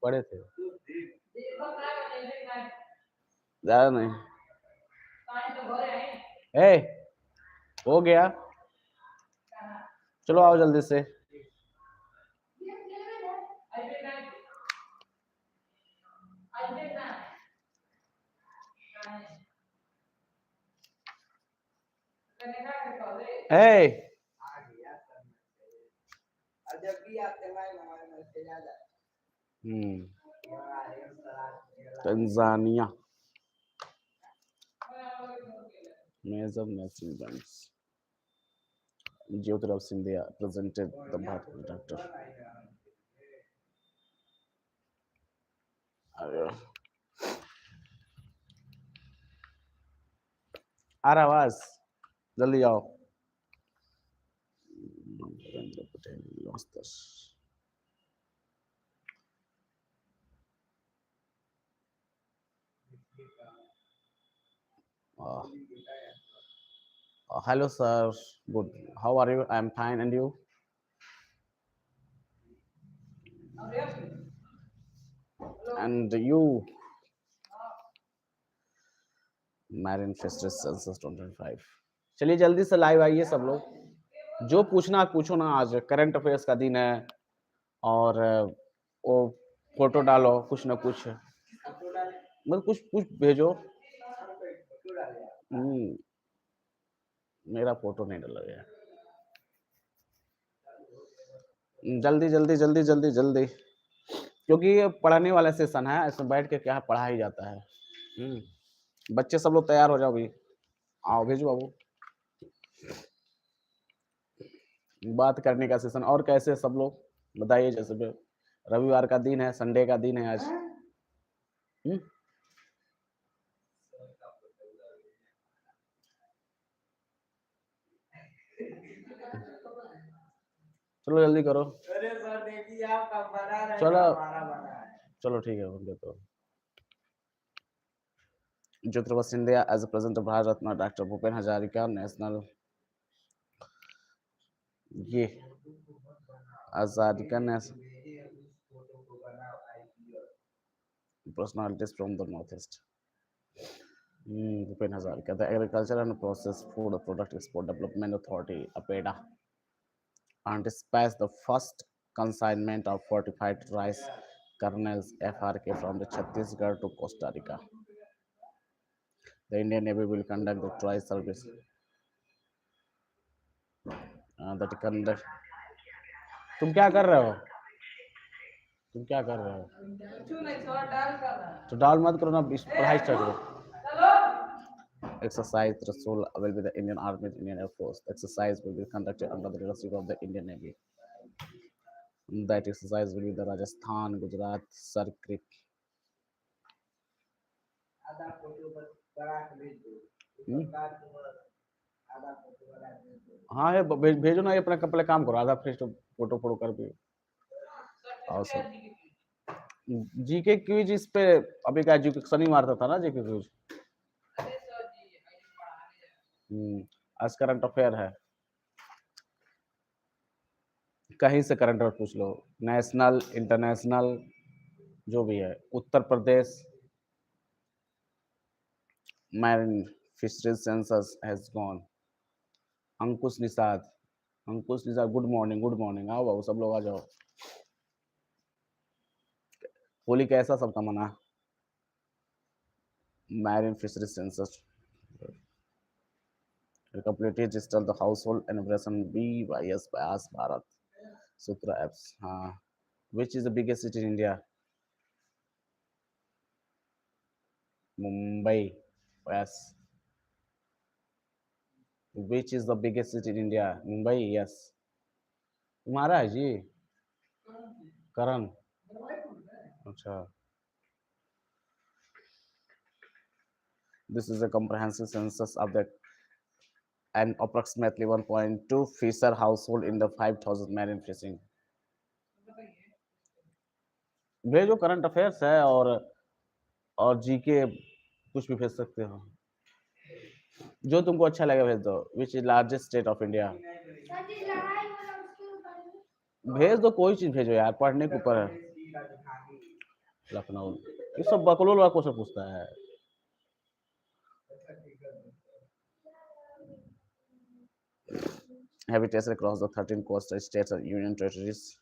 पढ़े थे, ज्यादा नहीं। ए, हो गया, चलो आओ जल्दी से। ए, Tanzania major national banks. Jyotirao Scindia presented the Bharat Doctor. आ रहा आवाज, जल्दी आओ। Narendra Patel lost this. Hello sir, good. How are you? I am fine, and you? And you? Marine Fisheries Census 2025. चलिए जल्दी से लाइव आइए सब लोग, जो पूछना पूछो ना। आज करंट अफेयर्स का दिन है और वो फोटो डालो कुछ ना कुछ, मतलब कुछ भेजो। मेरा फोटो नहीं डाला गया। जल्दी जल्दी जल्दी जल्दी जल्दी, क्योंकि ये पढ़ाने वाला सेशन है, इसमें बैठ के क्या पढ़ा ही जाता है। बच्चे सब लोग तैयार हो जाओ भी, आओ भेजो बाबू। बात करने का सेशन। और कैसे सब लोग बताइए, जैसे रविवार का दिन है, संडे का दिन है आज। चलो जल्दी करो। अरे सर देखिए आप कब बना रहे हैं, चलो चलो ठीक है उनके। तो Jyotirao Scindia as a president of Bharat Ratna Dr. Bhupen Hazarika National ये Azadika National personalities from the northeast. Bhupen Hazarika, the Agriculture and Processed Food Product Export Development Authority (APEDA) anticipates the first consignment of fortified rice kernels (FRK) from the Chhattisgarh to Costa Rica. The Indian Navy will conduct the trial service. That conduct. तुम क्या कर रहे हो? तुम क्या कर रहे हो? तो डाल मत करो ना, पढ़ाई स्टार्ट करो। Exercise Rasool will be the Indian Army, Indian Air Force. The exercise will be conducted under the leadership of the Indian Navy. That exercise will be the Rajasthan, Gujarat, Circuit. हाँ है, भेजो ना, ये अपना कपड़े काम करो, आधा फ्रेश फोटो फोटो कर भी। और सब जीके क्विज इस पे अभी का शनिवार था ना जीके क्विज। आज करंट अफेयर है, कहीं से करंट अफेयर पूछ लो, नेशनल इंटरनेशनल जो भी है। Uttar Pradesh marine fisheries census has gone. Ankush Nishad, good morning. आओ बाबू सब लोग आ जाओ। होली कैसा सबका मना? Marine fisheries census completed digital the household innovation BYS Bayas Bharat Sutra apps. Which is the biggest city in India? Mumbai. Yes. Which is the biggest city in India? Mumbai. Yes. तुम्हारा है जी करण। अच्छा, this is a comprehensive census of the and approximately 1.2 fisher household in the 5,000 marine fishing. भेजो, current affairs है और GK कुछ भी भेज सकते हो, जो तुमको अच्छा लगे भेज दो। Which is largest state of India? भेज दो, कोई चीज भेजो यार, पढ़ने के ऊपर है। लखनऊ। ये सब बकलोल वाला क्वेश्चन पूछता है। Have it tested across the 13 coastal states and union territories.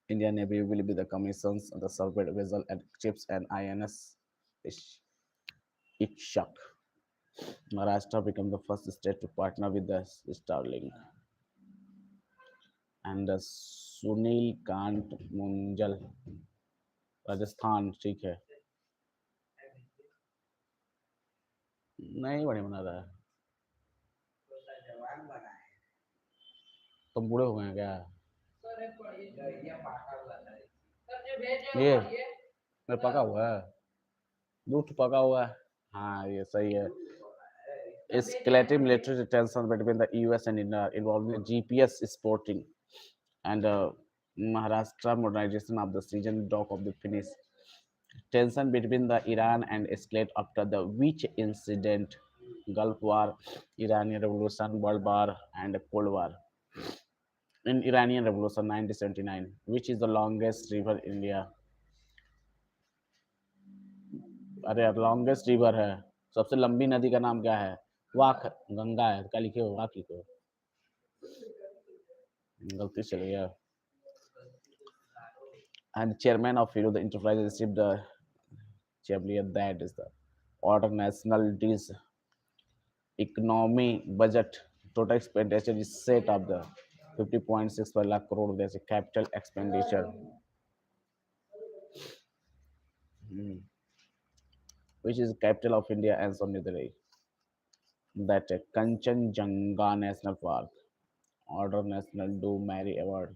Indian Navy will be the commissions the surveyed vessel and ships and INS Ikshak. Maharashtra became the first state to partner with the Starlink. And Sunil Kant Munjal, Rajasthan ठीक है। नहीं बढ़िया बना रहा है। तुम बूढ़े हो गए हैं क्या? ये मेरा पका हुआ है, दूध पका हुआ है। हाँ ये सही है। Escalating military tension between the US and India involving GPS sporting and Maharashtra modernization of the season dock of the Finnish. Tension between the Iran and escalate after the which incident, Gulf War, Iranian Revolution, World War, and Cold War. In Iranian Revolution 1979, which is the longest river in India? अरे यार longest river है, सबसे लंबी नदी का नाम क्या है? वाक, गंगा है, क्या लिखे हो? वाक लिखो, गलती चली गया। And chairman of the enterprise received the Chevalier, that is the order national dis economy budget. Total expenditure is set of the 50.65 lakh crore. There's a capital expenditure. Which is capital of India and so New that Kanchenjunga National Park, Order National Do Mary Award.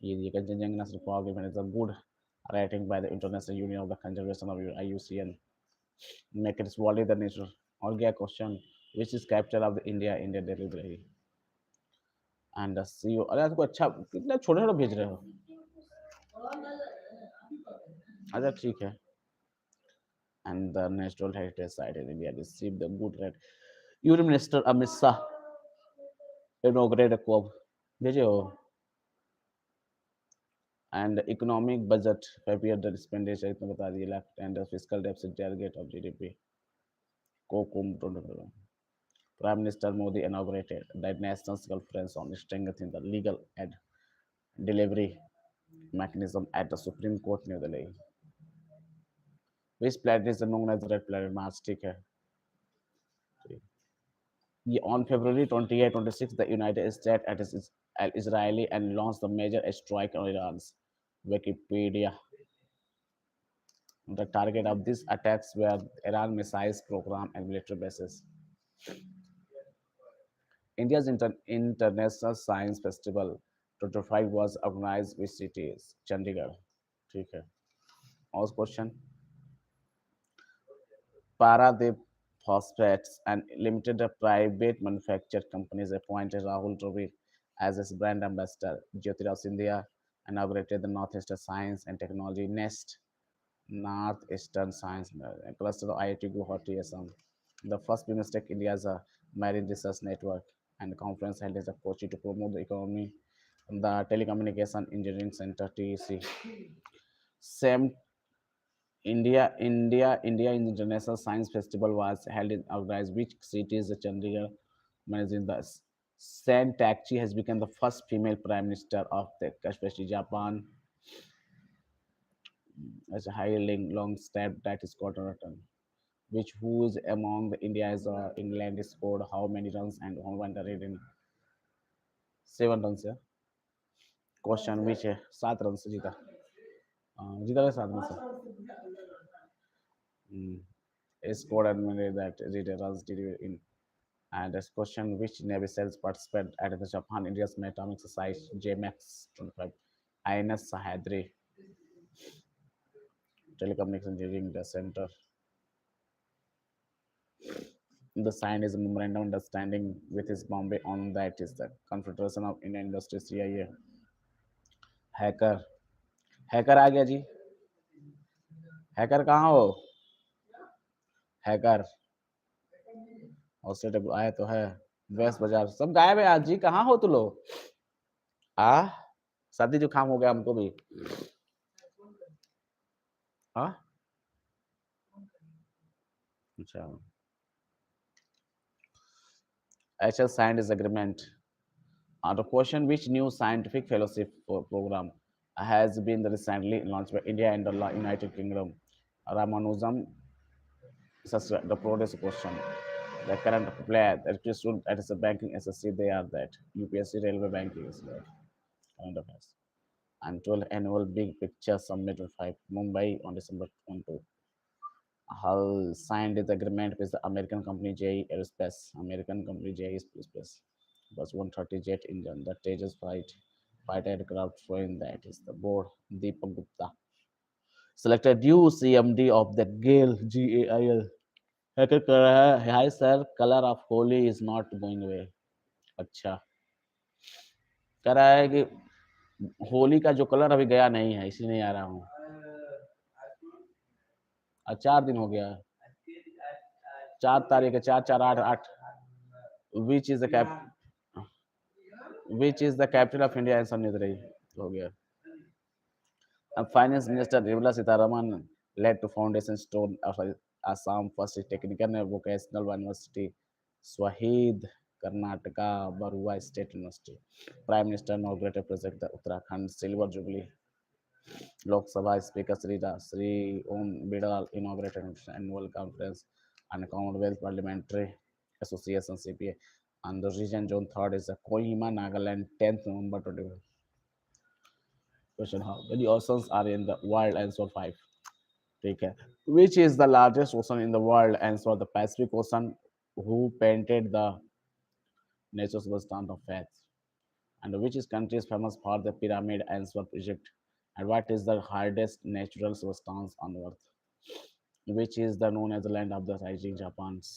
The Kanchenjunga National Park is a good rating by the International Union of the Conservation of IUCN. Make it Wally the nature. और क्या question? Which is capital of the India? India Delhi. And the CEO. अरे आपको अच्छा कितना छोटे छोटे भेज रहे हो? अच्छा ठीक है. And the Natural Heritage Site in India received the good rate. Union Minister Amit Shah inaugurated a co-op. भेजे हो? And the economic budget prepared the expenditure इतना बता दिए lakh and the fiscal deficit target of GDP. Prime Minister Modi inaugurated the National Conference on strengthening the legal and delivery mechanism at the Supreme Court New Delhi. Which planet is known as the red planet? Mars. ठीक है. On February 28, 26, the United States attacked Israeli and launched the major strike on Iran's Wikipedia. The target of these attacks were Iran missiles program and military bases. India's International Science Festival 25 was organized with cities. Chandigarh. ठीक है. Next question. Paradeep Phosphates and Limited, a private manufacturer companies, appointed Rahul Dravid as its brand ambassador. Jyotirao Scindia inaugurated the Northeastern Science and Technology Nest, Northeastern Science Cluster of IIT Guwahati, Assam. The first BIMSTEC India's Marine Research Network and conference held at Kochi to promote the economy. The Telecommunication Engineering Center (TEC). Same India International Science Festival was held in organized which city is Chandigarh, managing the Sen Takchi has become the first female prime minister of the especially Japan. As a high long step that is called return, which who is among the India's England scored how many runs and home run rate in 7 runs. Yeah? Question which है 7 run से जीता, जीता है 7 run से scored and made that runs in. And this question, which Navy cells participate at the Japan India's maritime exercise JMAX 25? INS Sahadri. Telecommunication Engineering Center. The sign is a memorandum understanding with his Bombay on that is the Confederation of Indian Industry CIA. Hacker. Hacker आ गया जी. Hacker कहाँ हो? Hacker और setup आया तो है. Waste बाजार सब गायब है आज जी. कहाँ हो तुम लोग? सर्दी जुकाम हो गया हमको भी. हाँ अच्छा HS signed his agreement. The question: which new scientific fellowship program has been recently launched by India and the United Kingdom? Ramanujam such the produce question. The current player that is student at the banking SSC, they are that UPSC railway banking is that kind of has. And 12th annual big picture summit in 5 Mumbai on December 22. Hull signed the agreement with the American company JE Aerospace. American company JE Aerospace was 130 jet engine. The Tejas fighter aircraft showing that is the board. Deepak Gupta selected new CMD of the GAIL GAIL. Hacker कर रहा है hi sir colour of Holi is not going away अच्छा कह रहा है कि होली का जो कलर अभी गया नहीं है इसलिए नहीं आ रहा हूँ 4 दिन हो गया 4 तारीख है 4 4 8 8 which is the cap which is the capital of India answer नहीं दे रही हो गया अब finance minister Nirmala Sitharaman led to foundation stone of Assam first technical and vocational university Swahid Karnataka Barua State University Prime Minister inaugurated project the Uttarakhand Silver Jubilee Lok Sabha Speaker Sri Om Bidal inaugurated annual conference and Commonwealth Parliamentary Association CPA and the region June 3rd is the Kohima Nagaland 10th November 20. Question: how many oceans are in the world? Answer 5. ठीक है. Which is the largest ocean in the world? Answer the Pacific Ocean. Who painted the natural substance of faith? And which is country is famous for the pyramid? Answer Egypt. And what is the hardest natural substance on earth? Which is the known as the land of the rising Japans?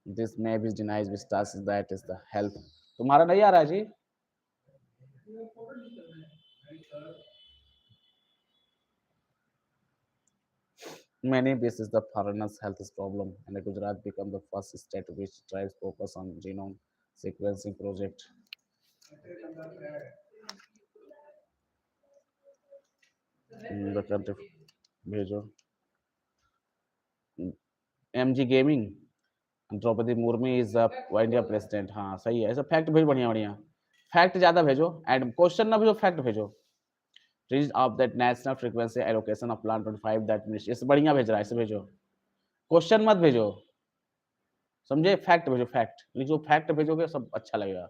This map is denies which task is that is the health. तुम्हारा नहीं आ रहा है जी? Many places the foreigners' health is problem, and Gujarat become the first state which tries focus on genome sequencing project. The country भेजो MG Gaming Droupadi Murmu is India president हाँ सही है ऐसा fact भेज बढ़िया बढ़िया फैक्ट ज्यादा भेजो एंड क्वेश्चन ना भेजो फैक्ट भेजो रीज of that national frequency allocation of plan 25 that minutes इससे बढ़िया भेज रहा है इसे भेजो क्वेश्चन मत भेजो समझे फैक्ट भेजो फैक्ट जो फैक्ट भेजोगे सब अच्छा लगेगा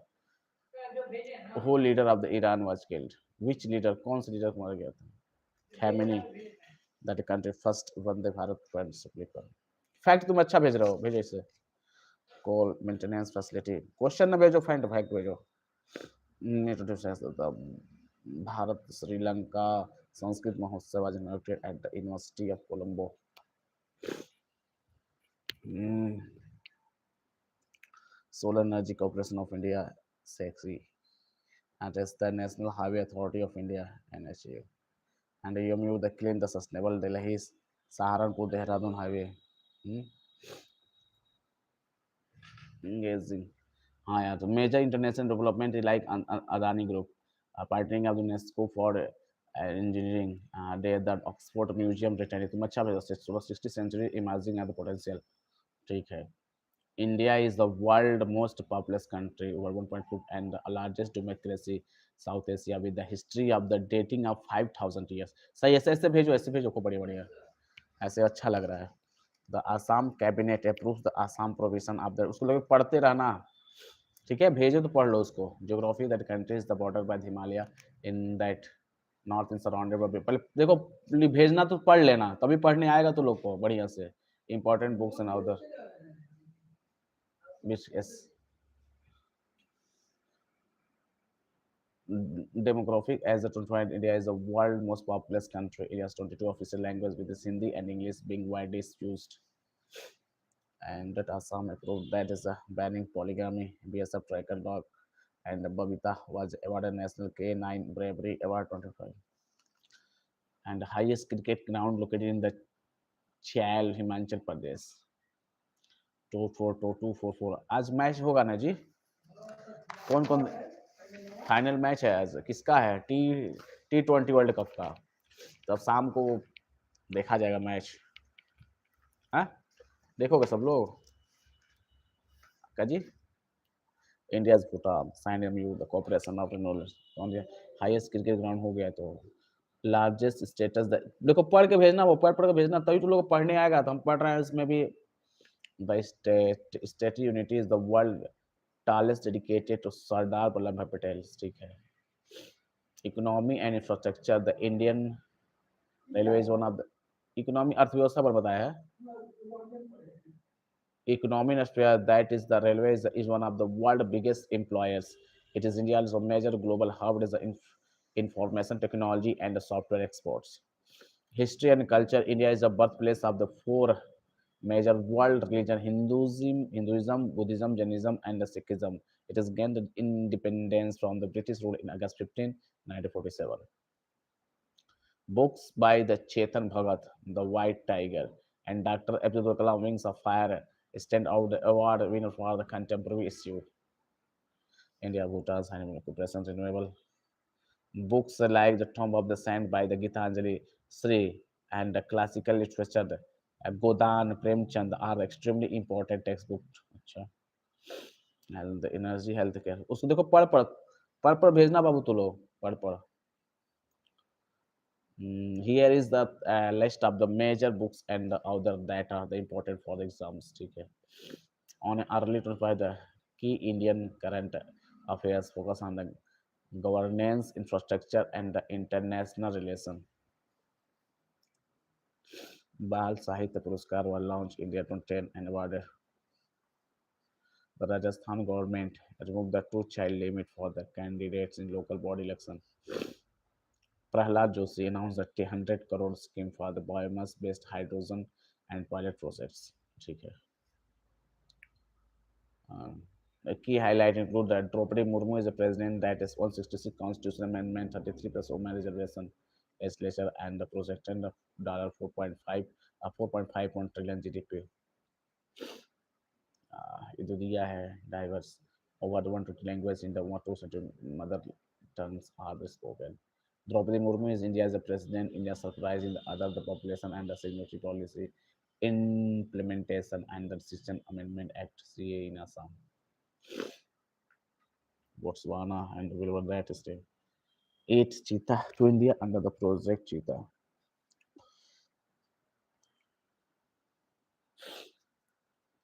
whole leader of the Iran was killed. Which leader? कौन सा लीडर मारा गया था? Khamenei, that country first Vande Bharat train sleeper. Fact तुम अच्छा भेज रहे हो भेजो इसे कोल मेंटेनेंस फैसिलिटी क्वेश्चन न भेजो फैक्ट भेजो भारत श्रीलंका संस्कृत महोत्सव was inaugurated at the University of Colombo. Solar Energy Corporation of India, SECI, and is the National Highway Authority of India, NHAI. And EMU, the clean, the sustainable Delhi's Saharanpur Dehradun Highway. Engaging. हाँ यार तो major international development like Adani group partnering of UNESCO for engineering day that Oxford museum return तुम अच्छा भेजो 60th century emerging at the potential ठीक है India is the world most populous country over 1.4 and the largest democracy South Asia with the history of the dating of 5,000 years सही ऐसे भेजो को बढ़िया बढ़िया ऐसे अच्छा लग रहा है the Assam cabinet approve the Assam provision of the उसको लोग पढ़ते रहना ठीक है भेजो तो पढ़ लो उसको geography that country is the border by Himalaya in that north in surrounded by पहले देखो भेजना तो पढ़ लेना तभी पढ़ने आएगा तो लोग को बढ़िया से important books and other which is demographic as the 25 India is the world most populous country. It has 22 official languages with the Hindi and English being widely used. And that Assam approved that is a banning polygamy, BSF tracker dog, and Babita was awarded National K9 Bravery Award 25. And the highest cricket ground located in the Chail, Himachal Pradesh. 2-4 आज match होगा ना जी कौन कौन final match है आज किसका है T20 world cup का तब शाम को देखा जाएगा मैच। हाँ, देखोगे सब लोग? क्या जी? India's put up signed MOU the cooperation of knowledge on the highest cricket ground हो गया तो लार्जेस्ट स्टेटस देखो पढ़ के भेजना, वो पढ़ पढ़ के भेजना तभी तो लोग को पढ़ने आएगा। तो हम पढ़ रहे हैं इसमें भी। The state unity is the world tallest dedicated to Sardar Vallabhbhai Patel। ठीक है। Economy and infrastructure the Indian railway is one of the economy अर्थव्यवस्था पर बताया है। Economy in Australia, that is the railways is one of the world biggest employers. It is India's major global hub. It is the information technology and the software exports. History and culture. India is the birthplace of the four major world religion: Hinduism, Buddhism, Jainism, and the Sikhism. It has gained independence from the British rule in August 15, 1947. Books by the Chetan Bhagat, The White Tiger, and Dr. Abdul Kalam, Wings of Fire, stand out the award winner for the contemporary issue. India, Bhutan's present renewable. Books like The Tomb of the Sand by the Gitanjali Sri and the classical literature Godan Premchand are extremely important textbooks. अच्छा, and the energy healthcare उसको देखो पढ़ भेजना बाबू तो लो पढ़। Here is the list of the major books and the other that are the important for the exams. ठीक है। On early to by the key Indian current affairs focus on the governance, infrastructure, and the international relation. Bal Sahitya Puruskar was launched in 2010 and awarded. The Rajasthan government removed the two-child limit for the candidates in local body election. Prahlad Joshi announced a 100 crore scheme for the biomass-based hydrogen and pilot projects. ठीक है। The key highlight include that Draupadi Murmu is the president, that is 166 constitutional amendment, 33 plus women reservation legislature, and the projected dollar 4.5 4.5 trillion GDP. ये जो दिया है diverse over 120 language in the 200 mother tongues are spoken. Draupadi Murmu is India's president. India surprised in the other the population and the signatory policy implementation and the Citizen Amendment Act CA in Assam, Botswana, and will that state. 8 cheetah to India under the project Cheetah.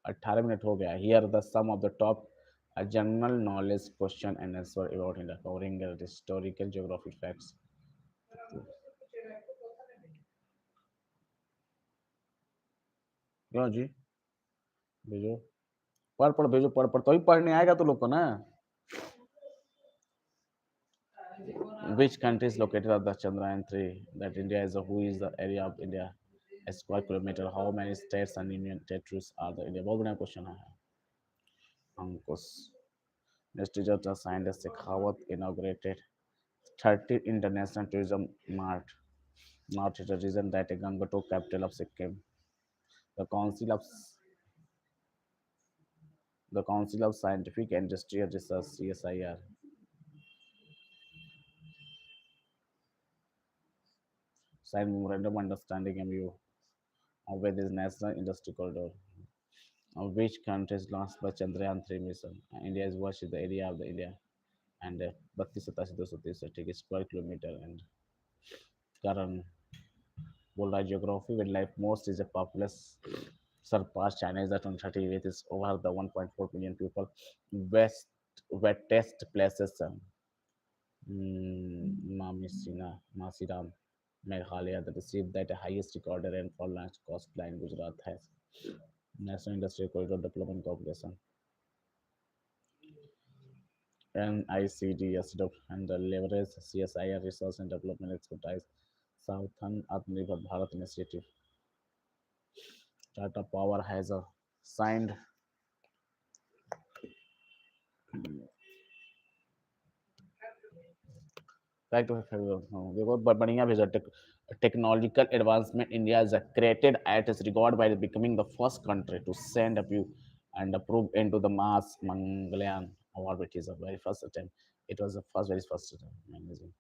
18 minute हो गया. Here are the some of the top general knowledge question and answer about India, covering the historical geography facts. क्यों जी? भेजो पढ़ भेजो पढ़ तो ही पढ़ने आएगा तो लोग को ना. Which country is located at the Chandrayaan-3? That India is who is the area of India? A square kilometer. How many states and union territories are the India? बहुत बढ़िया क्वेश्चन है. अंकुश. Next is the scientist Shekhawat inaugurated 30 International Tourism Mart. Mart is a region that is Gangatok, capital of Sikkim. The Council of the Council of Scientific and Industrial Research (CSIR). Signed memorandum understanding MU with this National Industry Corridor. Which countries launched by Chandrayaan-3 mission? India is what is the area of the India and 32,87,263 square kilometer and current world geography wildlife most is a populous surpassed China is the 2030 with is over the 1.4 million people. West wettest places Masiram, Meghalaya that received that highest recorded rainfall large coastline Gujarat has. National Industrial Corridor Development Corporation. NICD and the leverage CSIR research and development expertise. Southern Atmanirbhar Bharat Initiative. Tata Power has signed fact देखो बढ़िया भेजा technological advancement India is created at its regard by becoming the first country to send a few and approve into the Mars Mangalyaan award, which is a very first attempt. It was the very first attempt. Amazing.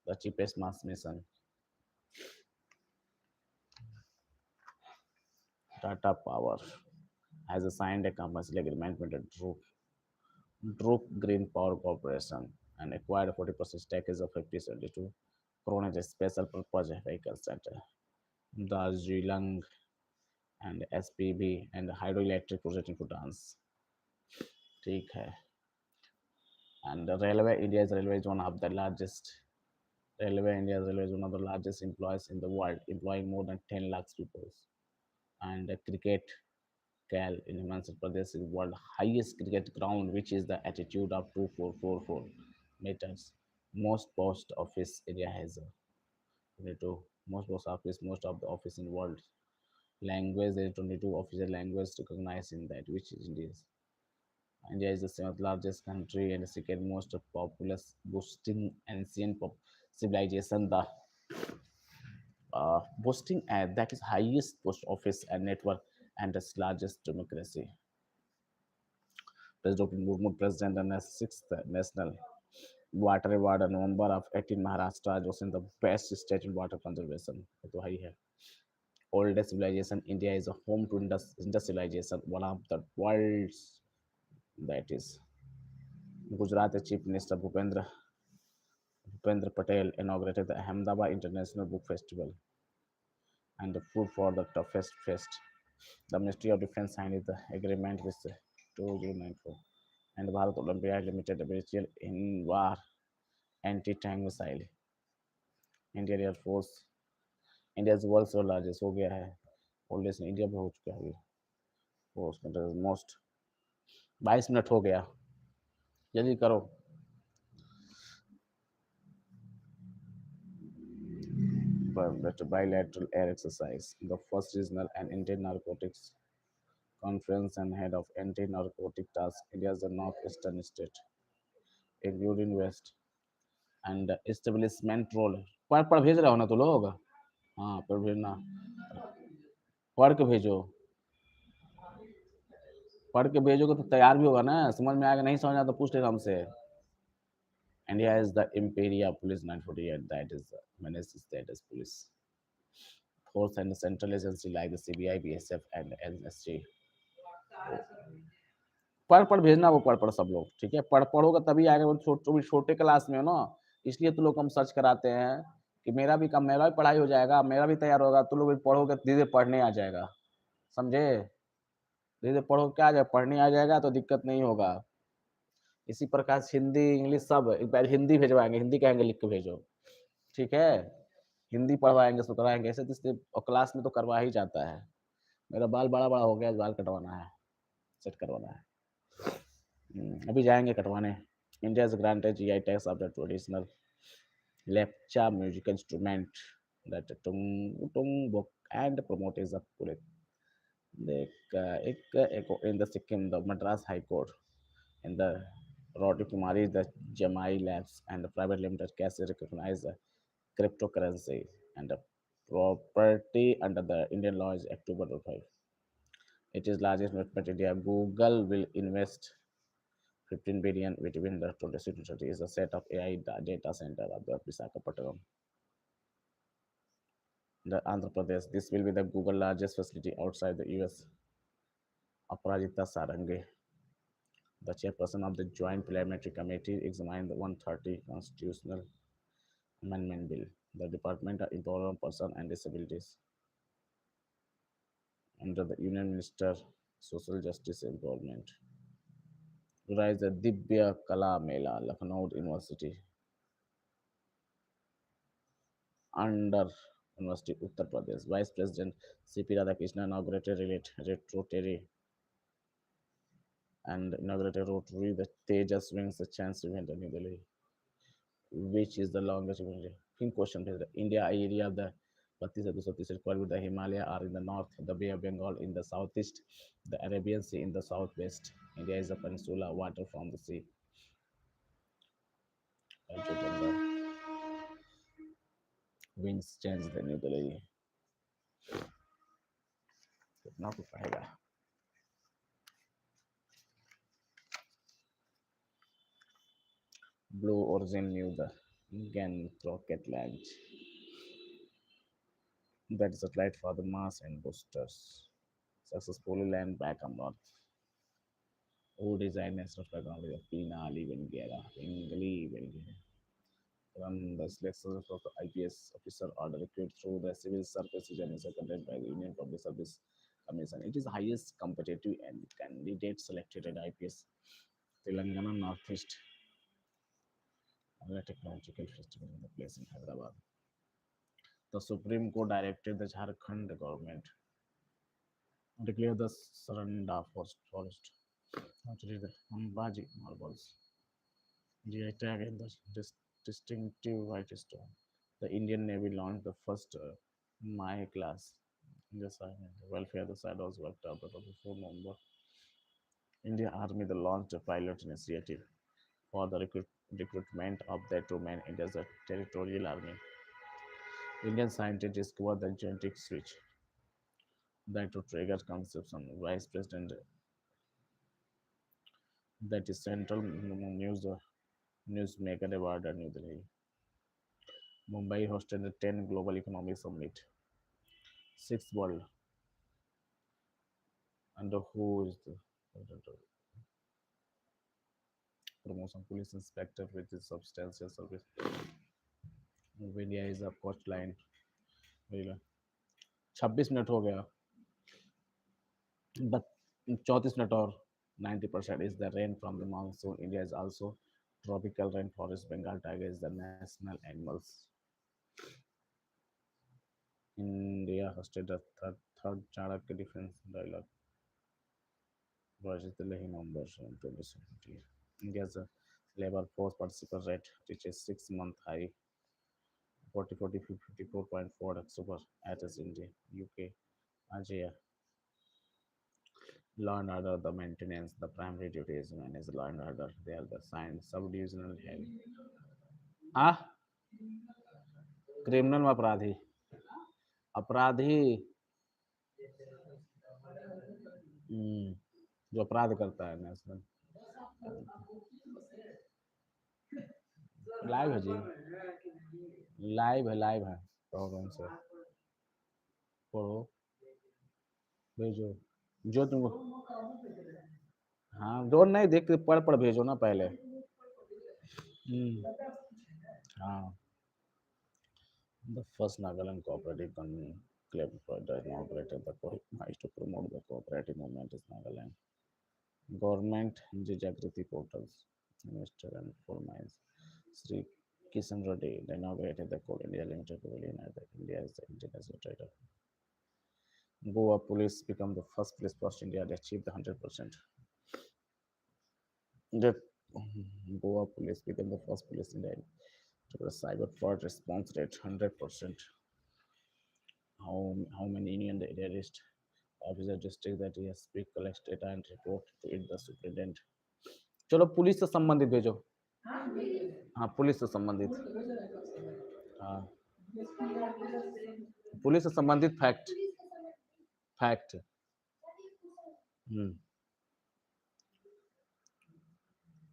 The cheapest Mars mission. Tata Power has signed a commercial agreement with the Droop Green Power Corporation and acquired 40% stake of 5072 Kronos Special Purpose Vehicle Center. Darjeeling and SPB and hydroelectric project in Bhutan. ठीक है. And the railway, India's railway is one of the largest. India's railway is one of the largest employers in the world, employing more than 10 lakhs people. And the cricket Cal in Himachal Pradesh is world highest cricket ground, which is the altitude of 2444 meters. Most post office India has 22. Most of the office in world. Language, there is 22 official languages recognized in that, which is India. India is the seventh largest country and the second most populous, boasting ancient civilization. The boasting that is highest post office and network and the largest democracy. President Murmu, President and the sixth national water award in November of 18 Maharashtra was in the best state in water conservation. तो है ही है. Oldest civilization, India is a home to Indus civilization, one of the world's that is. Gujarat Chief Minister Bhupendra Patel inaugurated the Ahmedabad International Book Festival and the food for the toughest fest. The Ministry of Defense signed the agreement with 2094 and Bharat Olympiad Limited Virtual in War anti-tank missile. Indian Air Force India's world's largest हो गया है. Oldest India में हो चुका है. Force most 22 minute हो गया. जल्दी करो. Bilateral air exercise. The first regional and Indian narcotics conference and head of anti-narcotic task India's the northeastern state, including west and establishment role. पढ़ भेज रहा हो ना तो लोग. हाँ पढ़ भेजना. पढ़ के भेजो. पढ़ के भेजोगे तो तैयार भी होगा ना. समझ में आएगा. नहीं समझ आया तो पूछ लेना हमसे. India is the Imperial Police 948, that is the menace status police force and central agency like the CBI, BSF and NSG. पढ़ भेजना वो पढ़ सब लोग. ठीक है. पढ़ोगे तभी आएगा. वो छोटे क्लास में हो ना, इसलिए तो लोग हम सर्च कराते हैं कि मेरा भी पढ़ाई हो जाएगा, मेरा भी तैयार होगा. तो लोग पढ़ोगे धीरे पढ़ने आ जाएगा. समझे. धीरे पढ़ो क्या आ जाएगा. पढ़ने आ जाएगा तो दिक्कत नहीं होगा. इसी प्रकार से हिंदी इंग्लिश सब एक बार हिंदी भेजवाएंगे. हिंदी कहेंगे लिख के भेजो. ठीक है. हिंदी पढ़वाएंगे सब कराएंगे. ऐसे और क्लास में तो करवा ही जाता है. मेरा बाल बड़ा बड़ा हो गया. बाल कटवाना है. सेट करवाना है. अभी जाएंगे कटवाने. India is granted GI tags of the traditional lepcha music instrument that Tungbok and promote is a पूरे एक in the Sikkim the Madras High Court in the Roti Kumari the Jamai Labs and the private limited case recognize the cryptocurrency and the property under the Indian law is October 5. It is largest investment in India. Google will invest 15 billion between the 2030 is a set of AI data center of the Visakhapatnam. The Andhra Pradesh. This will be the Google largest facility outside the US. Aparajita Sarangi, the chairperson of the Joint Parliamentary Committee, examined the 130 constitutional amendment bill. The Department of Empowerment Person and Disabilities under the Union Minister Social Justice Empowerment. Rise the Dibya Kala Mela, Lucknow University. Under University Uttar Pradesh, Vice President C.P. Radhakrishnan inaugurated Rotary the Tejas Wings the Chance event in New Delhi, which is the longest event. Fin question is India area of the 32 with the Himalaya are in the north, the Bay of Bengal in the southeast, the Arabian Sea in the southwest. India is a peninsula, water from the sea. Winds change the New Delhi. कितना कुछ आएगा. Blue Origin knew the Gan rocket launch. That is a flight for the Mars and boosters. successfully land back up north. Who designed national flag only of Pina Livengera, Livengera. From the selection of the IPS officer or recruit through the civil service examination conducted by the Union Public Service Commission. It is the highest competitive and candidate selected at IPS Telangana Northeast Technological Festival in the place in Hyderabad. The Supreme Court directed the Jharkhand government to declare the Saranda forest actually the Ambaji marbles. GI tag in the distinctive white stone. The Indian Navy launched the first My class in the side. Welfare the side was worked out before November. Indian Army the launched a pilot initiative for the recruitment of the two men in the territorial army. Indian scientists discovered the genetic switch that to trigger conception. Vice President that is Central Newsmaker Award at New Delhi. Mumbai hosted the 10 Global Economic Summit. Sixth World under who is the promotion police inspector with his substantial service. India is a coastline. 26 minute हो गया but 34 minute और 90% is the rain from the monsoon. India is also tropical rainforest. Bengal tiger is the national animals. India hosted the third Chanakya defense dialogue versus the Lehi numbers in 2017. India's labor force participation rate reaches 6-month high 54.4 October at India, UK, Asia. Law and order, the maintenance, the primary duty is manage law and order. They are the signed subdivisional head. Ah, criminal में अपराधी अपराधी जो अपराध करता है national live है जी live है problem से पढ़ो भेजो जो तुमको हाँ जो नहीं देख के पढ़ भेजो ना पहले हाँ the first Nagaland cooperative club inaugurated the Kohima to promote the cooperative movement in Nagaland. Government Jagriti portals, Minister and Four Mines. Sri Kishan Reddy inaugurated the Coal India Limited Pavilion at the India as the international trader. Goa police become the first police force in India to achieve the 100%. The Goa police became the first police in India to the cyber fraud response rate 100%. How many Indian terrorist officer district that he has speak collects data and report to it the superintendent. चलो police से संबंधित भेजो हाँ police से संबंधित हाँ police से संबंधित fact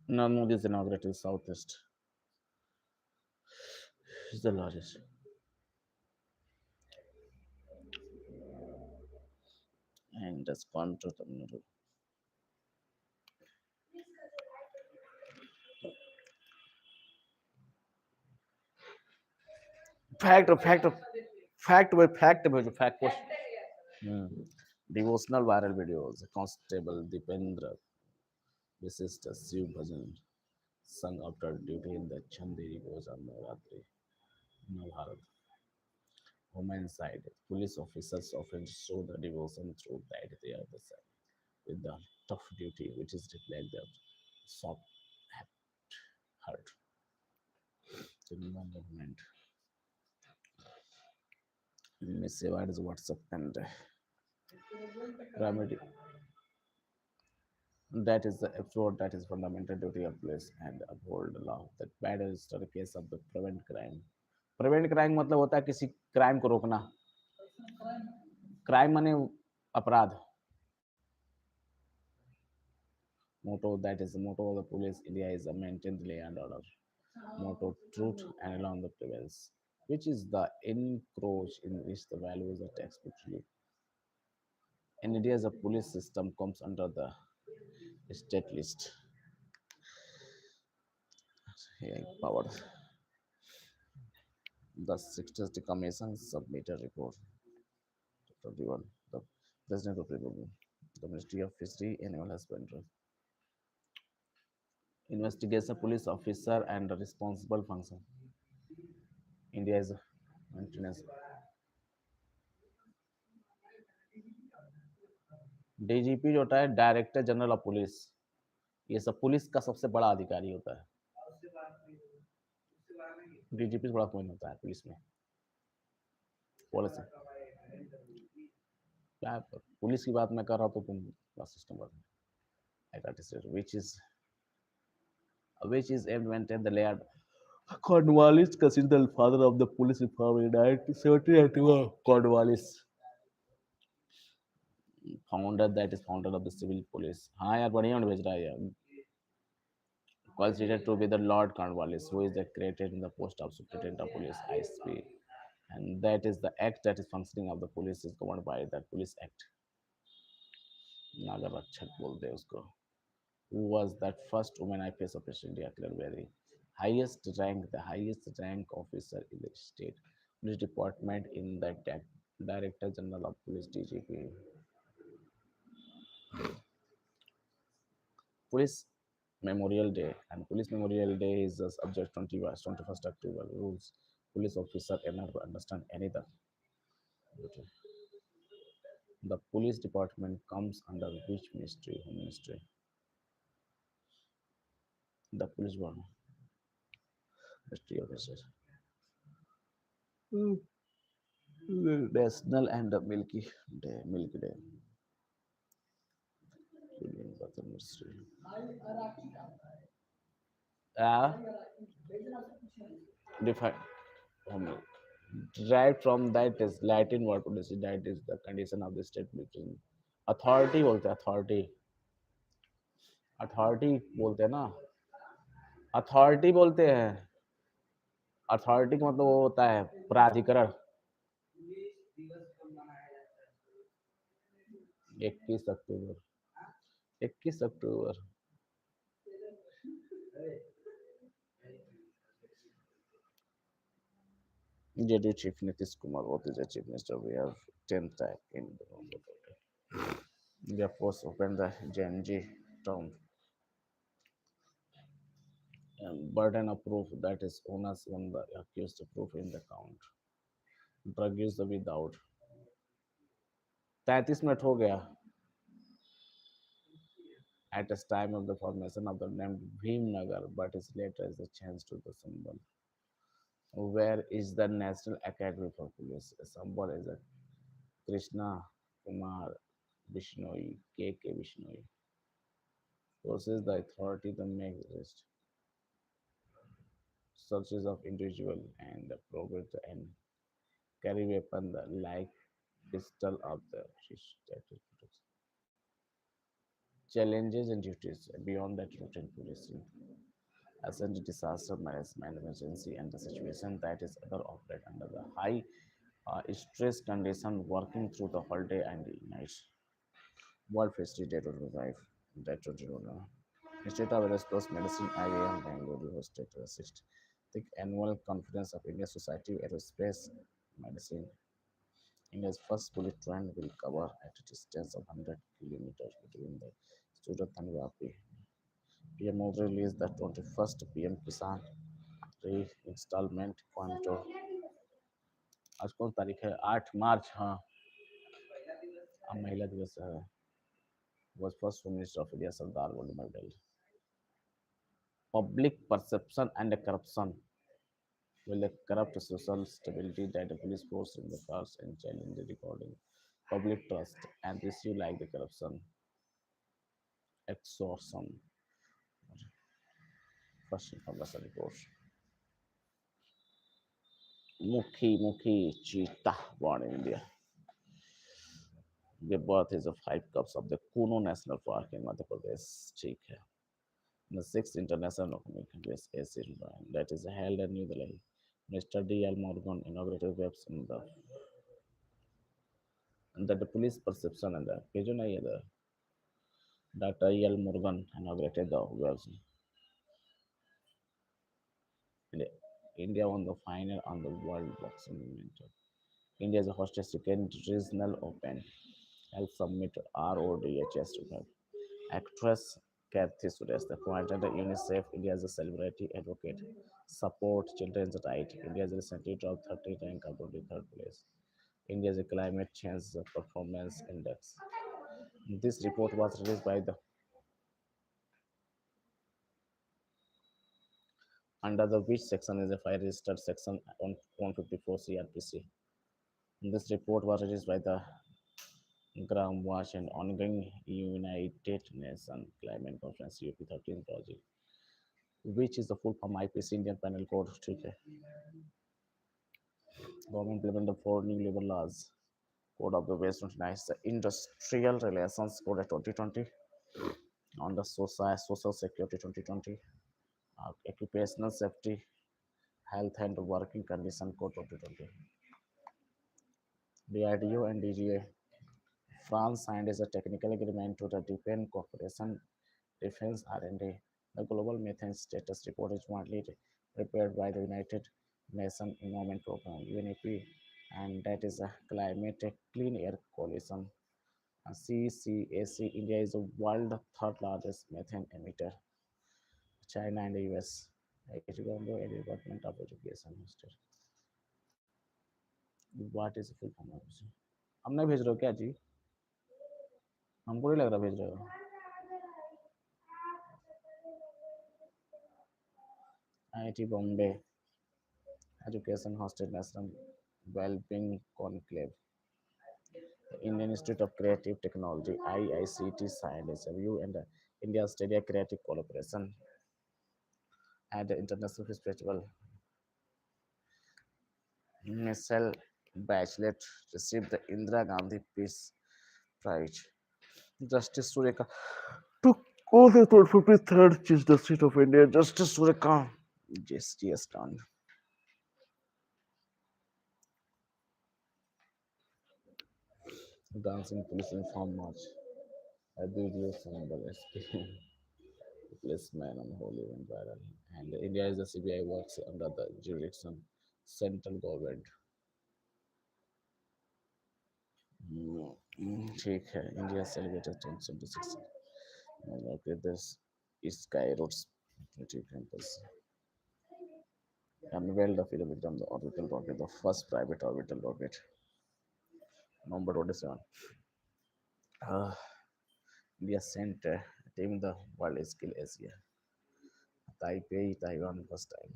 Narmada is inaugurated southeast is the largest and that's gone to Tamil Nadu. Fact भेजो fact devotional viral videos constable Dipendra Vishisht Shiv bhajan sung after duty in the Chanderi Puja Navratri, Mahabharata. Women's side, police officers often show the devotion through that they are the same, with the tough duty, which is reflect their soft heart. The movement. Miss Eva is WhatsApp and remedy. That is the absolute, that is fundamental duty of police and uphold the law. That bad is the case of the prevent crime. Prevent crime मतलब होता है किसी crime को रोकना crime माने अपराध motto that is the motto of the police India is a maintained law and order motto truth and along the prevails which is the encroach in which the values are explicitly In India, the police system comes under the state list. Here, power. The 60th Commission submitted report. 21. The President of Republic. The Ministry of Fishery Animal Husbandry. Investigation police officer and the responsible function. India is maintenance. DGP जो होता है director general of police, ये सब police का सबसे बड़ा अधिकारी होता है। डीजीपी से बड़ा कोई नहीं होता है पुलिस में। पुलिस क्या पुलिस की बात मैं कर रहा हूँ तो तुम सिस्टम बात which is invented the layered Cornwallis considered the father of the police reform in 1970. Cornwallis founder that is founder of the civil police. हाँ यार बढ़िया भेज रहा है यार। Considered to be the Lord Cornwallis, who is the created in the post of Superintendent of Police (ISP), and that is the act that is functioning of the police is governed by the Police Act. नागर रक्षक बोलते हैं उसको. Who was that first woman IPS officer in India? Clearly, the highest rank officer in the state police department in the Director General of Police (DGP). Police Memorial Day, and Police Memorial Day is the subject 21st October. Rules police officer cannot understand anything. The police department comes under which ministry? Home Ministry. The police one. Ministry officer. National and the Milky Day. Milky Day. Union Butter Ministry. Define. Derived from that is Latin word policy. That is the condition of the state between authority बोलते हैं authority बोलते हैं ना authority बोलते हैं authority का मतलब वो होता है प्राधिकरण 21 अक्टूबर 21 अक्टूबर JD Chief Nitish Kumar, what is the Chief Minister? We have 10th time in the We have first opened the JNG town. Burden of proof, that is onus on the accused to proof in the count. Drug use without 33 minute हो गया. At the time of the formation of the name Bhimnagar, but is later is the change to the symbol. Where is the National Academy for Police? The symbol is a Krishna Kumar Bishnoi, K.K. Bishnoi. Possesses the authority to make arrest, searches of individual and the progress and carry weapon the like pistol of the challenges and duties beyond that routine policing. Ascend disaster management emergency and the situation that is other operate under the high stress condition working through the whole day and night. World Festival Day 25, Day 21. Institute of Aerospace Medicine, IIM Bangalore hosted the 60th annual conference of Indian Society of Aerospace Medicine. India's first bullet train will cover at a distance of 100 kilometers between the Surat and Vapi. PM Modi released the 21st PM Kisan re-installment Coimbatore. आज कौन तारीख है 8 मार्च. हाँ अब महिला दिवस है. Was first Home Minister of India Sardar Vallabhbhai Patel. Public perception and corruption will corrupt social stability that the police force in the cars and challenge the recording. Public trust and issue like the corruption, extortion. First information report. Mukhi cheetah born in India. The birth is of 5 cubs of the Kuno National Park in Madhya Pradesh. ठीक है. The 6th International Economic Acid that is held in New Delhi. Mr. D. L. Morgan inaugurated webs in the And that the police perception and the Dr. E.L. Morgan inaugurated the World India. India won the final on the World Boxing Mentor. India is a hosted second regional open. Health Summit RODHS to have. Actress Kathy Suresh, the appointed UNICEF, India as a celebrity advocate, support children's rights. India has recently dropped 30 rank out of the third place. India has a climate change performance index. This report was released by the under the which section is a fire registered section on 154 CRPC. This report was released by the Graham Watch and ongoing United Nations Climate Conference UP13 project, which is the full form IPC Indian Penal Code. ठीक है. Government implemented the four new labor laws. Code of the West 29, the Industrial Relations Code of 2020, on the Social Security 2020, Occupational Safety, Health and Working Condition Code 2020. DIDO and DGA. France signed as a technical agreement to the Defense Cooperation Defense R&D. The Global Methane Status Report is jointly prepared by the United Nations Environment Program (UNEP), and that is a Climate Clean Air Coalition. CCAC. India is the world third largest methane emitter. China and the US. Government and Department of Education. What is full form? हम नहीं भेज रहे हो क्या जी? हमको नहीं लग रहा भेज रहे हो. IIT Bombay Education hosted National Wellbeing Conclave. The Indian Institute of Creative Technology (IICT) signed a review and the India Australia Creative Collaboration at the International Film Festival. Michelle Bachelet received the Indira Gandhi Peace Prize. Justice Sureka took over the 53rd Chief Justice of India. Justice Sureka JSTS done. Dancing police inform march. A video symbol replacement on holy and viral. And India is the CBI works under the jurisdiction central government. ठीक है. India celebrated 2026. Okay, this is Sky Roads campus. Unveiled the film become the orbital rocket, the first private orbital rocket. Number 27. Uh, India sent team the World Skill Asia. Taipei, Taiwan first time.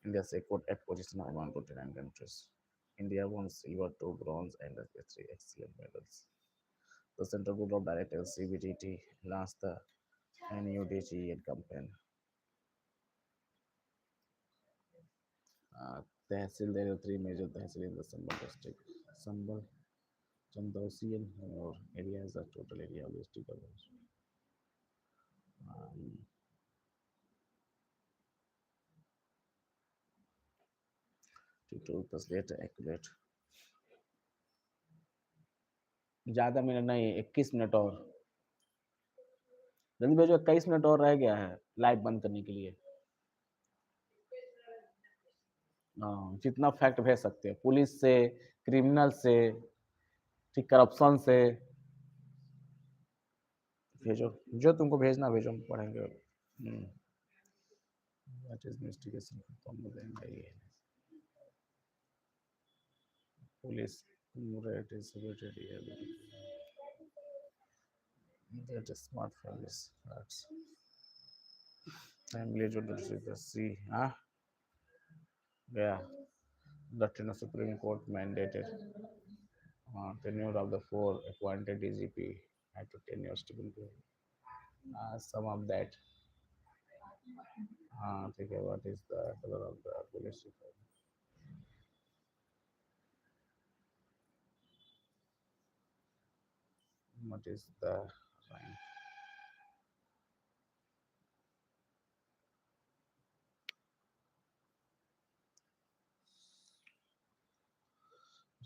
India secured at position among 29 countries. India won silver, two bronze, and three excellent medals. The Central Board of Directors (CBDT) launched the NUDGEN campaign. Tehsil, there are three major tehsil in the Sambal district. Sambal, Chandausi, and Hanor area is the total area of district. Um, to translate accurate. ज्यादा minute नहीं, 21 minute और जल्दी भेजो. 21 minute और रह गया है live बंद करने के लिए. हाँ, जितना फैक्ट भेज सकते हैं, पुलिस से, क्रिमिनल से, ठीक, करप्शन से भेजो. जो तुमको भेजना भेजो, हम पढ़ेंगे. That is investigation from the NIA. Police rate is rated here. That is smart families. That's family to the C. Huh? Yeah. The Supreme Court mandated tenure of the four appointed DGP at 10 years to be given. Some of that. Think what is the color of the police uniform? What is the rank?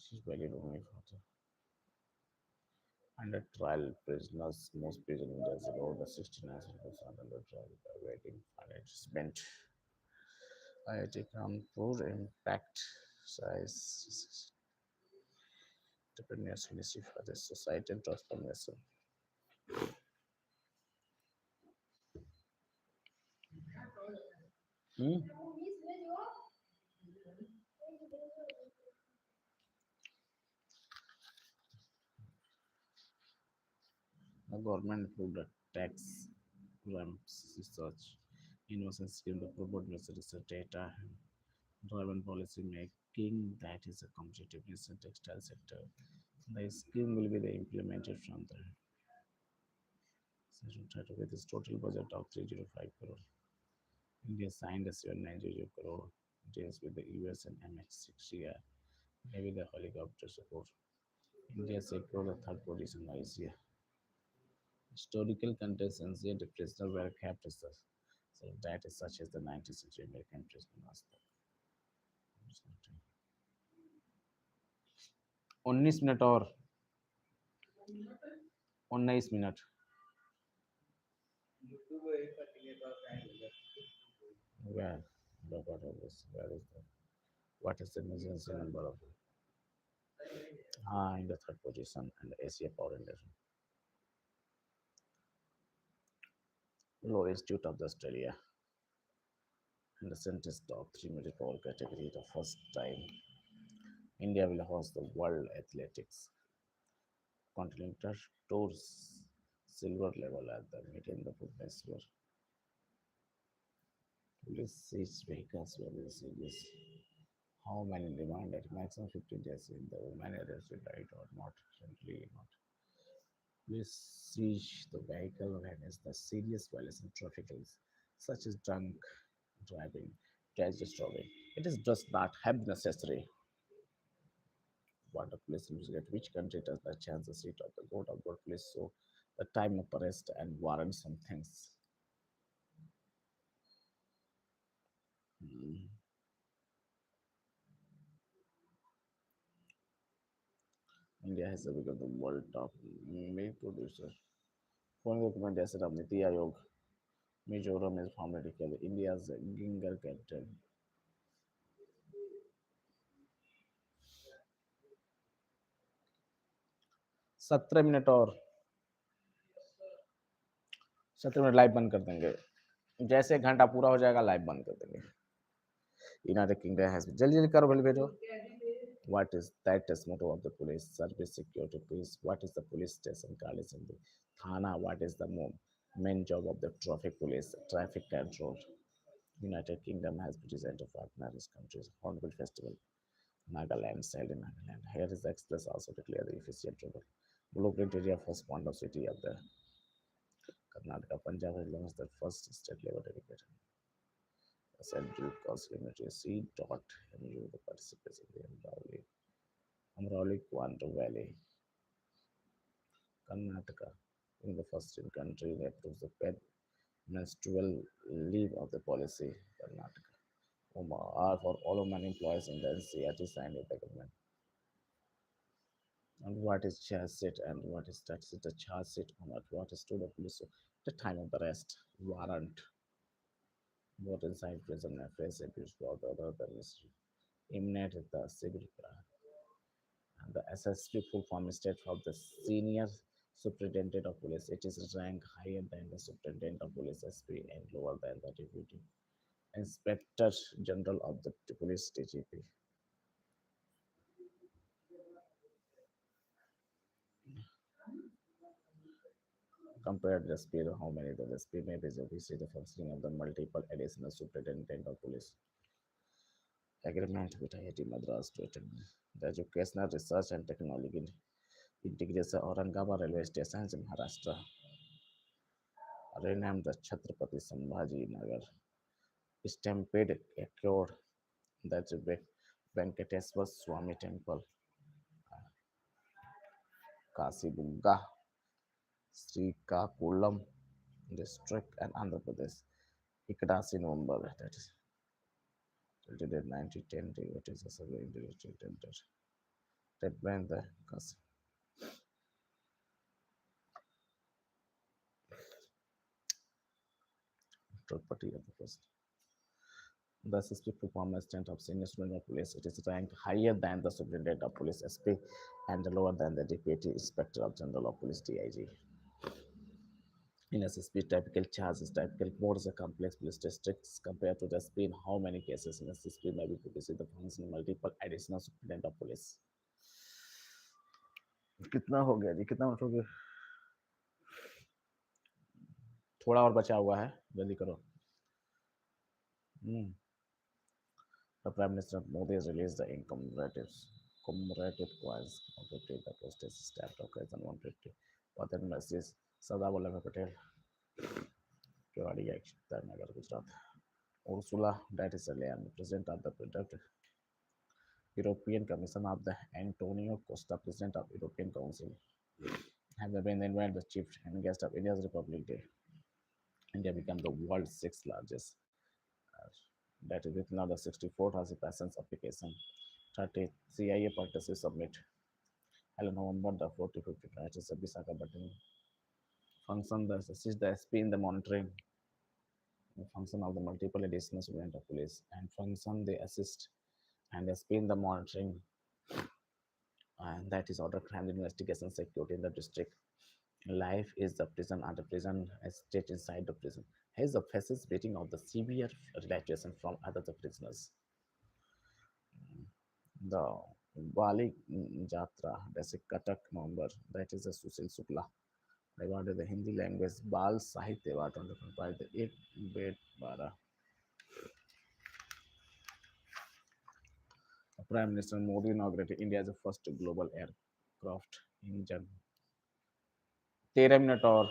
She's valid only for the under trial prisoners. Most prison in India is about the 69% under trial awaiting punishment. IIT Kanpur impact size entrepreneurs initiative for the society and transformation. Hmm? The government approved a tax ramps research innovation scheme to promote research data driven policy making that is a competitiveness in textile sector. The scheme will be implemented from the session title with its total budget of 305 crore. India signed a 790 crore deals with the US and MX6 maybe the helicopter support. India secured the third position in Asia. Historical context ancient prisoners were kept as so that is such as the 19th century American prisoners. 19 minute और 19 minute where the what of this where is the what is the emergency number of in the third position and Asia Power Index Law Institute of the Australia and the Centre's top 3 power category the first time India will host the World Athletics Continental Tours silver level at the meeting the Bhubaneswar. Police seized vehicles were serious. How many demanded maximum 15 days in the woman arrested right or not simply not. Police seized the vehicle when it's the serious violation of traffic rules such as drunk driving, cash disturbing. It is does not have necessary. What the police investigate which country does the chance the seat of the court of God police so the time of arrest and warrant some things. Hmm. India has become the world top milk producer. Following recommendation of Niti Ayog, Mizoram is formerly called India's Ginger capital. 17 minute और 17 minute live बंद कर देंगे जैसे एक घंटा पूरा हो जाएगा लाइव बंद कर देंगे यूनाइटेड किंगडम हैज जल्दी जल्दी करो भले भेजो what is that is motto of the police service security police what is the police station called is in the thana what is the main job of the traffic police traffic control United Kingdom has presented to partners countries Hornbill Festival Nagaland held in Nagaland here is the express also declare the official travel blueprint area first point of city of the Karnataka Punjab has launched the first state level dedicated central cost limit is C.MU the participation in the Amrauli Quantum Valley, Karnataka, being the first in country that approves the paid menstrual leave of the policy, Karnataka. Are for all women employees in the NCRT signed with the government. And what is charge sheet and what is tax sheet? The charge sheet on what is to the police. So the time of the arrest, warrant, what inside prison affairs abuse for the other ministry. Imminent the civil and the SSP full form state of the senior superintendent of police. It is ranked higher than the superintendent of police SP and lower than the deputy inspector general of the police DGP. Compared to the speed of how many the speed may be we see the functioning of the multiple additional superintendent of police agreement with IIT Madras to attend the educational research and technology integration Aurangabad railway stations in Maharashtra renamed the Chhatrapati Sambhaji Nagar Stampede occurred that's a Venkateswar Swami Temple, Kasibugga, Srikakulam district, and Andhra Pradesh. Ikadasi November, that is dated 1910, it is a survey individual tender. Dead brain the cause property of the first. The SSP performance strength of senior student of police. It is ranked higher than the superintendent of police SP and lower than the deputy inspector of general of police DIG. In SSP, typical charges, typical codes are complex police districts compared to the SP in how many cases in SSP may be produced in the function multiple additional superintendent of police. कितना हो गया जी कितना minute हो गया थोड़ा और बचा हुआ है जल्दी करो The Prime Minister Modi has released the income commemorative coins of 50 the postage stamp tokens and 150 for that message Sardar Vallabhbhai Patel Kewadi Nagar Gujarat Ursula von der Leyen President of the European Commission of the Antonio Costa President of European Council have been invited the chief and guest of India's Republic Day. India became the world's sixth largest that is with now the 64,000 patents application. 30 CIA participants submit. Hello November the 4 to 50 matches of Bisaka button. Function the assist the SP in the monitoring. The function of the multiple additional student of police and function they assist and SP in the monitoring and that is order crime investigation security in the district. Life is the prison and the prison state inside the prison. Has the faces waiting of the severe relaxation from other the prisoners. The Bali Jatra, that's a Katak number, that is a Susil Sukla. Awarded the Hindi language Bal Sahitya Award on by the 8 bed Bara. Prime Minister Modi inaugurated India as the first global aircraft engine. 13 minute or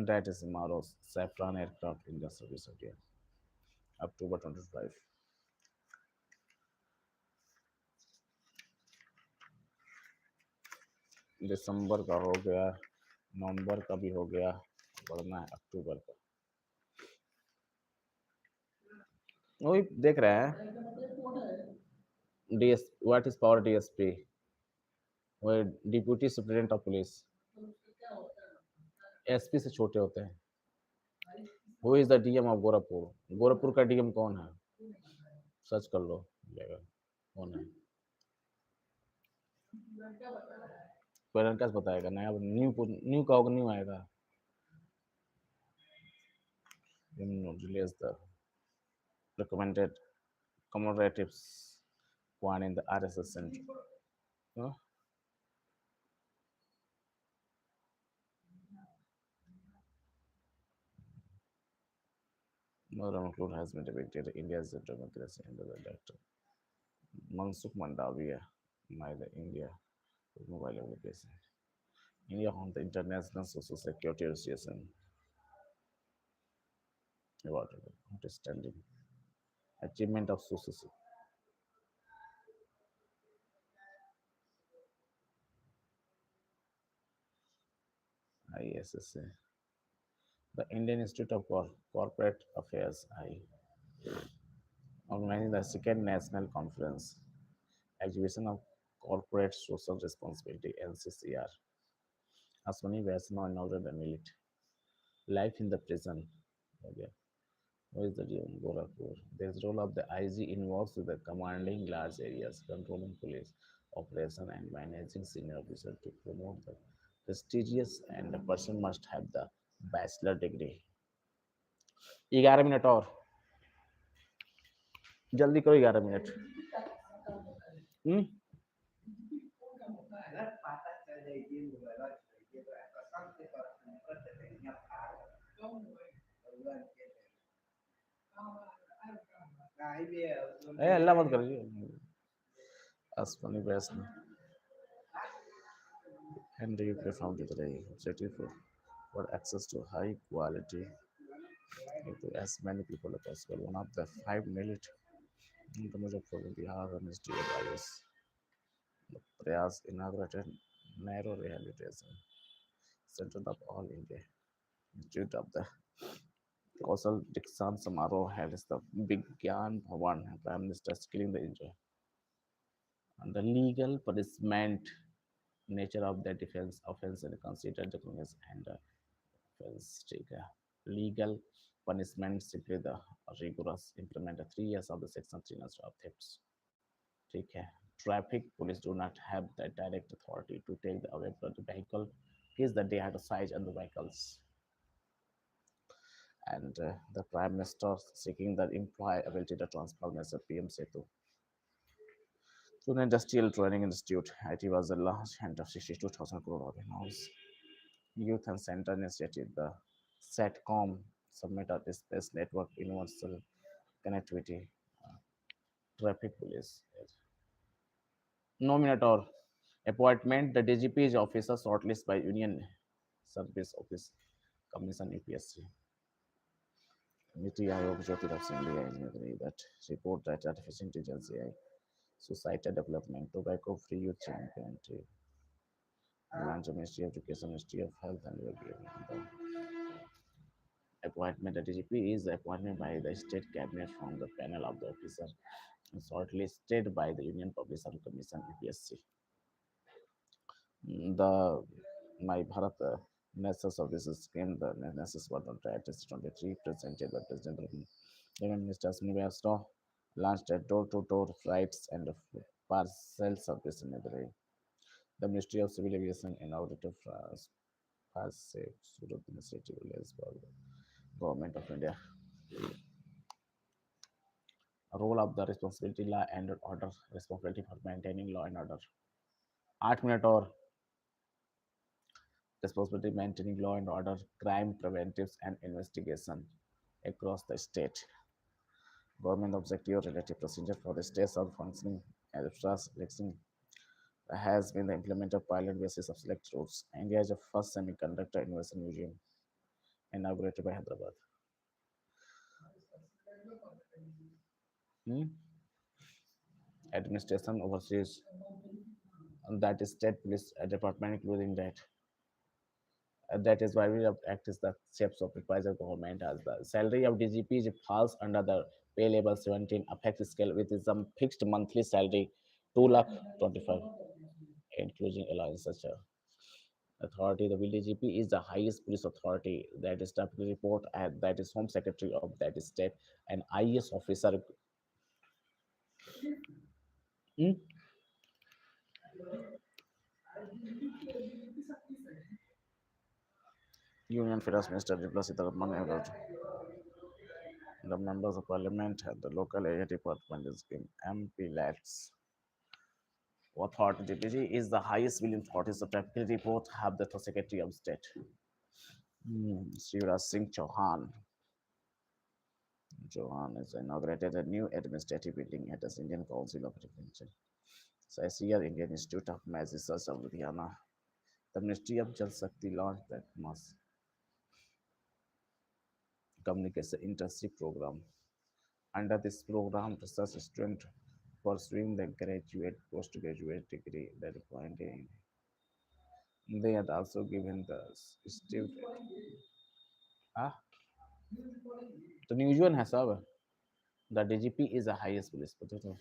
that is Maros Safran aircraft in the service of India. October 25. दिसंबर का हो गया नवंबर का भी हो गया बढ़ना है अक्टूबर का वही देख रहे हैं DS what is power DSP वो deputy superintendent of police SP से छोटे होते हैं who is the DM of Gorakhpur Gorakhpur का डीएम कौन है सर्च कर लो मिलेगा कौन है कोई कैसे बताएगा नया न्यू का होगा न्यू आएगा release the recommended commemoratives one in the RSS center. Huh? Madam Include has been depicted India's democracy under the Dr. Mansukh Mandaviya by the India mobile application. India on the International Social Security Association award outstanding achievement of social ISSA. The Indian Institute of Corporate Affairs I organizing the second national conference exhibition of corporate social responsibility NCCR. Aswani Vaishnaw inaugurated the millet. Life in the prison. Okay. Where is the Gorakhpur? The role of the IG involves with the commanding large areas, controlling police operation and managing senior officers to promote the prestigious and the person must have the bachelor degree. 11 minute और जल्दी करो 11 minute अल्लाह मत करिए Aswani Vaishnaw and the UK found it today objective for access to high quality to as many people as possible. One of the 5 millet in the Muzaffarpur, Bihar Ministry of IS. The Prayas inaugurated narrow rehabilitation center of all India. Institute of the Kausal Diksan Samaroh held the Big Gyan Bhavan, Prime Minister skilling the enjoy. And the legal punishment nature of the defense offense and considered the criminals and offense ठीक है. Legal punishment simply the rigorous implement the 3 years of the section 3 of thefts. ठीक है. Traffic police do not have the direct authority to take the away from the vehicle is that they had a size on the vehicles. And the prime minister seeking the employee ability to transform as a PM Setu to the Industrial Training Institute. IT was a large hand of 62,000 crore revenues. Youth and Center Initiative, the SATCOM submitted a space network universal connectivity traffic police. Nominator appointment the DGP's officer shortlisted by Union Service Office Commission UPSC. Niti Aayog Jyotirao Sindhu that report that artificial intelligence AI society development, tobacco free youth champion, Ministry of Education, Ministry of Health and Welfare. The appointment at DGP is appointed by the state cabinet from the panel of the officer and shortlisted by the Union Public Service Commission UPSC. The My Bharat National Services Scheme, the National Swadhan 23, presented by President Prime Minister Sunil Straw, launched a door-to-door flights and parcel service in Madurai. The Ministry of Civil Aviation inaugurated France passive Surat Initiative as well. Government of India. Role of the responsibility law and order responsibility for maintaining law and order. 8 minute or responsibility maintaining law and order, crime preventives and investigation across the state. Government objective relative procedure for the states of functioning as trust election has been the implemented pilot basis of select routes. India is the first semiconductor innovation museum inaugurated by Hyderabad. Hmm? Administration oversees that is state police department, including that. That is why we act as the chief supervisor government as the salary of DGP falls under the pay level 17 affects scale with some fixed monthly salary 2 lakh 25, including allowance such a authority. The DGP is the highest police authority that is typically report and that is home secretary of that state and IS officer. Hmm? Union Finance Minister Nirmala Sitharaman about the members of parliament and the local area department is given MP LATS. Authority DPG is the highest civilian authority. The typical report have the Secretary of State. Shivraj Singh Chauhan. Chauhan has inaugurated a new administrative building at the Indian Council of Agriculture. SICR Indian Institute of Mass Research of Ludhiana. The Ministry of Jal Shakti launched that mass communication internship program. Under this program, research students pursuing the graduate postgraduate degree that point in. They had also given the student. Ah, तो news one है सब the DGP is the highest police पता तो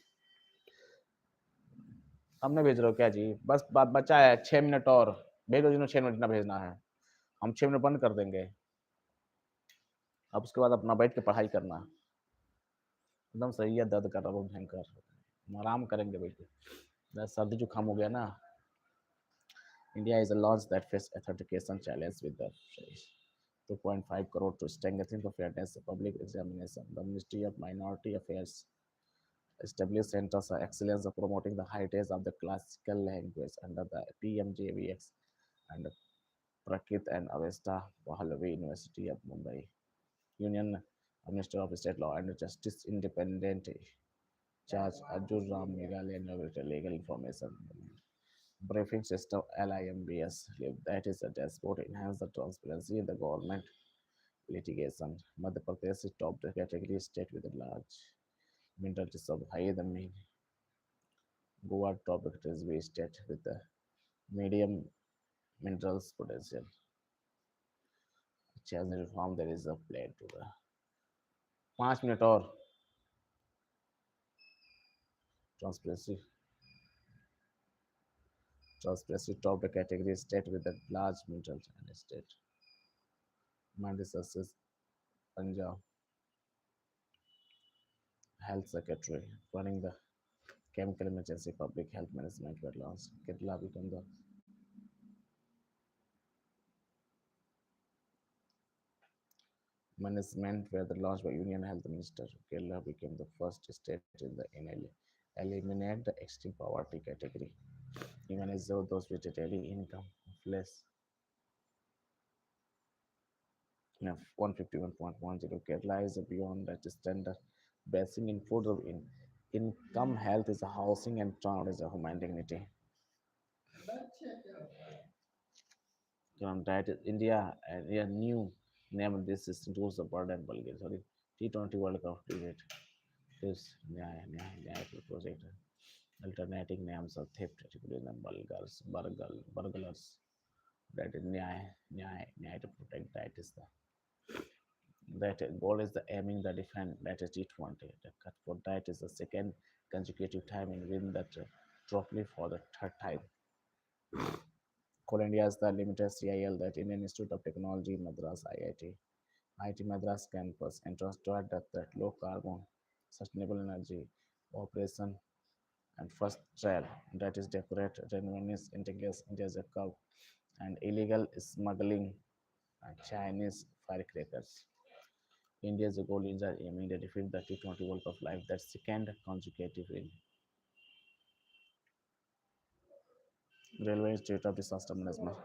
हमने भेज रहे हो क्या जी बस बचा है 6 मिनट और भेज दो जिन्होंने 6 मिनट ना भेजना है हम 6 मिनट बंद कर देंगे अब उसके बाद अपना बैठ के पढ़ाई करना एकदम सही है दर्द कर रहा बहुत भयंकर हम आराम करेंगे बैठ के सर्दी जुकाम हो गया ना India is a launch that faced authentication challenge with the 2.5 crore to strengthen the fairness of public examination. The Ministry of Minority Affairs established centers of excellence of promoting the heritage of the classical language under the PMJVX and Prakrit and Avesta Pahlavi University of Mumbai. Union Minister of State Law and Justice Independent Judge Arjun Ram Meghale inaugurated legal information briefing system LIMBS that is a dashboard enhance the transparency in the government litigation. Madhya Pradesh is top the category state with a large mineral reserve higher than mean. Goa top the category state with the medium minerals potential. Chance reform there is a plan to the 5 minute or transparency. Transparency top the category state with a large mutual and state. Massachusetts, Punjab Health Secretary running the Chemical Emergency Public Health Management were launched. Kerala became the management were the launched by Union Health Minister. Kerala became the first state in the eliminate the extreme poverty category. Even as though those with a daily income of less than 151.10, Kerala is beyond that standard. Basing in food of income, health is a housing, and town is a human dignity. That is India and a new name of this system towards the burden Bulgaria. Sorry, T20 World Cup debate. This project alternating names of theft, particularly the burglars. That is Nyaya to protect that is the that goal is the aiming the defend that is T20. The cut for that is the second consecutive time in win that trophy for the third time. Coal India is the limited CIL that Indian Institute of Technology Madras IIT Madras campus entrusted that low carbon sustainable energy operation and first trial that is decorate revenues integrates India's curve and illegal smuggling and Chinese firecrackers. India's goal is aiming to defeat the T20 World Cup live that second consecutive win. Railway Institute of Disaster Management.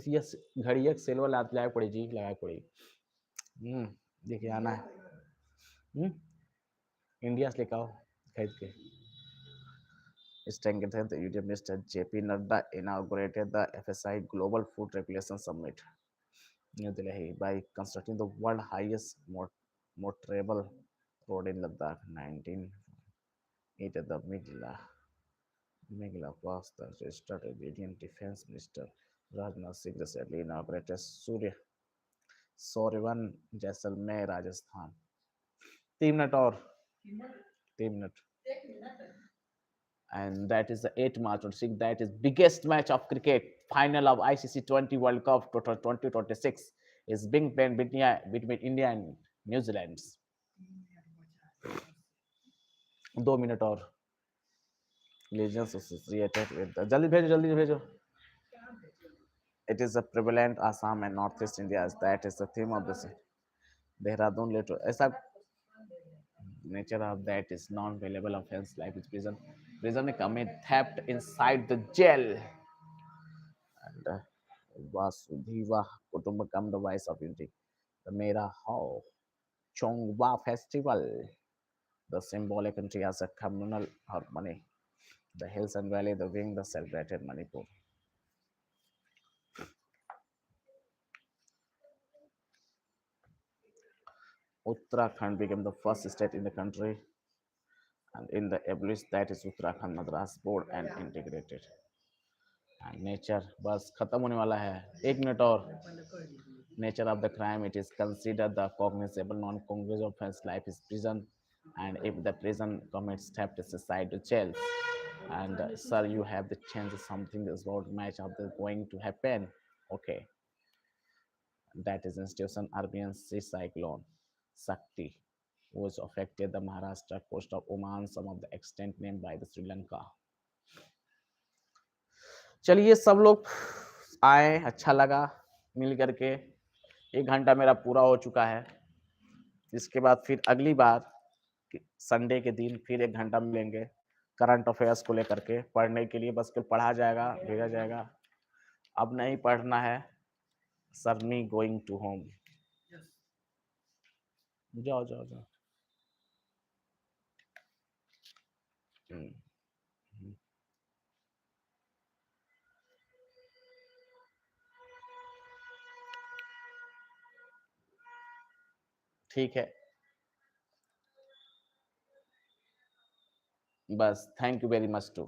Yes घड़ी एक silver लाया पड़ी जी लगाया पड़ी देखिए आना है India से लेकर आओ खरीद के strengthened the Union Minister JP Nadda inaugurated the FSI Global Food Regulation Summit New Delhi by constructing the world highest motorable road in Ladakh 1980 at the Megla Pass the registered Indian Defense Minister Rajnath Singh recently inaugurated Sorevan Jaisalmer Rajasthan 3 minute और 3 minute and that is the 8 March 26. That is biggest match of cricket final of ICC 20 World Cup 2026 is being played between India and New Zealand. 2 minute और legends associated with the जल्दी भेजो it is a prevalent Assam and Northeast India that is the theme of this Dehradun later ऐसा nature of that is non-bailable offense like which prison may commit theft inside the jail and Vasudhiva Kutumbakam, the voice of unity. The Mera Hao Chongwa festival, the symbolic entry as a communal harmony. The hills and valley, the wing, the celebrated Manipur. Uttarakhand became the first state in the country and in the established that is Uttarakhand Madras Board and integrated. And nature बस खत्म होने वाला है 1 minute और nature of the crime it is considered the cognizable non-cognizable offense life is prison and if the prison commits theft is assigned to jail and sir you have the chance something is about match of the going to happen okay that is institution Arabian Sea cyclone Sakti was affected the Maharashtra coast of Oman some of the extent named by the Sri Lanka चलिए सब लोग आए अच्छा लगा मिल करके 1 घंटा मेरा पूरा हो चुका है इसके बाद फिर अगली बार संडे के दिन फिर 1 घंटा मिलेंगे करंट अफेयर्स को लेकर के पढ़ने के लिए बस केवल पढ़ा जाएगा भेजा जाएगा अब नहीं पढ़ना है sir me going to home जाओ जाओ जाओ ठीक है बस thank you very much to